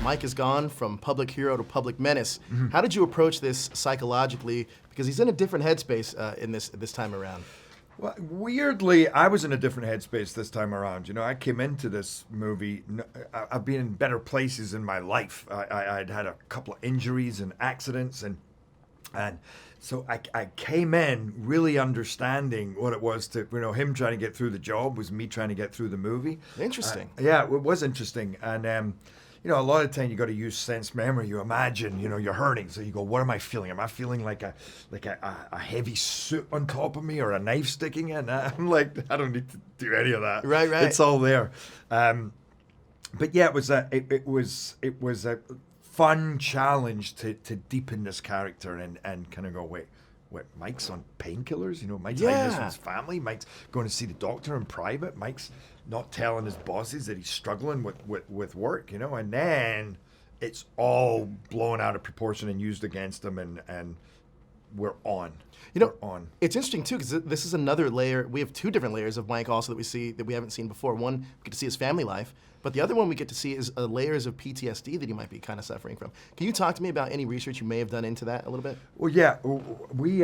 Mike is gone from public hero to public menace. How did you approach this psychologically? Because he's in a different headspace in this time around. Well, weirdly, I was in a different headspace this time around. You know, I came into this movie, I've been in better places in my life. I'd had a couple of injuries and accidents, and so I came in really understanding what it was to, you know, him trying to get through the job was me trying to get through the movie. Interesting. Yeah, it was interesting. And, you know, a lot of the time you got to use sense memory. You imagine, you know, you're hurting. So you go, what am I feeling? Am I feeling like a heavy suit on top of me or a knife sticking in? I'm like, I don't need to do any of that. Right. It's all there. But yeah, it was a fun challenge to deepen this character and kind of go, wait, Mike's on painkillers? You know, Mike's hiding this from his family. Mike's going to see the doctor in private. Mike's not telling his bosses that he's struggling with work, you know, and then it's all blown out of proportion and used against him, and we're on. You know, it's interesting too, because this is another layer. We have two different layers of Mike also that we see that we haven't seen before. One, we get to see his family life, but the other one we get to see is layers of PTSD that he might be kind of suffering from. Can you talk to me about any research you may have done into that a little bit? Well, yeah, we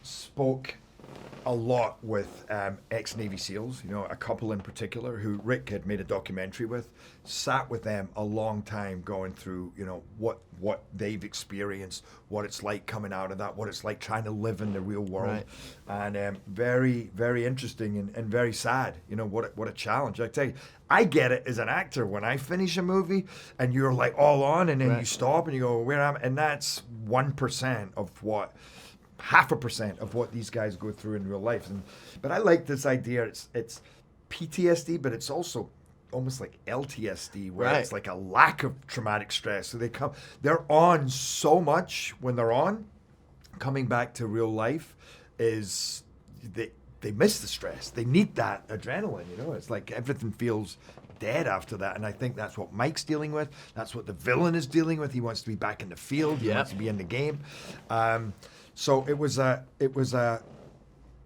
spoke a lot with ex-Navy SEALs, you know, a couple in particular who Rick had made a documentary with, sat with them a long time going through, you know, what they've experienced, what it's like coming out of that, what it's like trying to live in the real world. Right. And very, very interesting and very sad, you know, what a challenge. I tell you, I get it as an actor when I finish a movie and you're like all on and then you stop and you go, where am I? And that's 1% of what 0.5% of what these guys go through in real life. But I like this idea. It's PTSD, but it's also almost like LTSD, where it's like a lack of traumatic stress. So they're on so much when they're on. Coming back to real life is they miss the stress. They need that adrenaline. You know, it's like everything feels dead after that, and I think that's what Mike's dealing with. That's what the villain is dealing with. He wants to be back in the field. He wants to be in the game. So it was a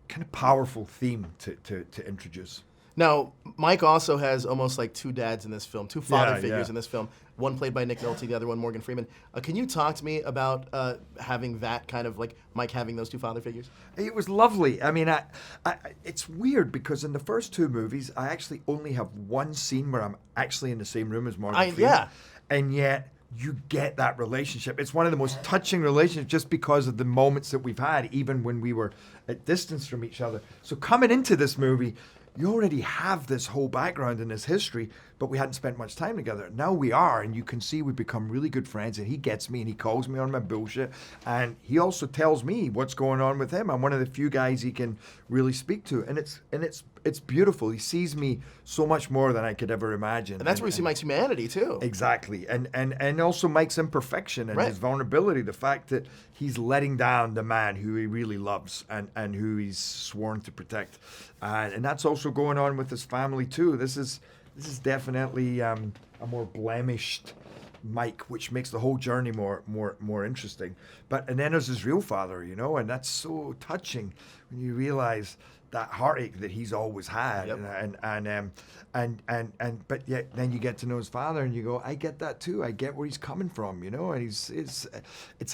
kind of powerful theme to introduce. Now, Mike also has almost like two dads in this film, two father figures in this film. One played by Nick Nolte, the other one Morgan Freeman. Can you talk to me about having that kind of like Mike having those two father figures? It was lovely. I mean, it's weird because in the first two movies, I actually only have one scene where I'm actually in the same room as Morgan Freeman. Yeah. And yet you get that relationship. It's one of the most touching relationships just because of the moments that we've had, even when we were at distance from each other. So coming into this movie, you already have this whole background and this history, but we hadn't spent much time together. Now we are, and you can see we've become really good friends, and he gets me, and he calls me on my bullshit, and he also tells me what's going on with him. I'm one of the few guys he can really speak to, and it's beautiful. He sees me so much more than I could ever imagine. And that's where you see Mike's humanity, too. Exactly, and also Mike's imperfection and his vulnerability, the fact that he's letting down the man who he really loves and who he's sworn to protect. And that's also going on with his family, too. This is definitely a more blemished Mike, which makes the whole journey more interesting. And then there's his real father, you know, and that's so touching when you realize that heartache that he's always had. But yet then you get to know his father and you go, I get that too. I get where he's coming from, you know. And it's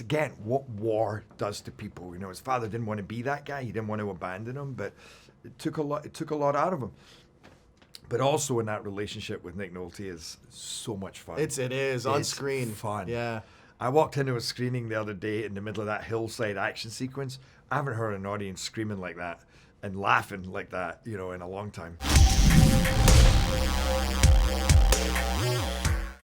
again what war does to people. You know, his father didn't want to be that guy. He didn't want to abandon him, but it took a lot out of him. But also in that relationship with Nick Nolte is so much fun. It is on screen. Fun. Yeah. I walked into a screening the other day in the middle of that hillside action sequence. I haven't heard an audience screaming like that and laughing like that, you know, in a long time.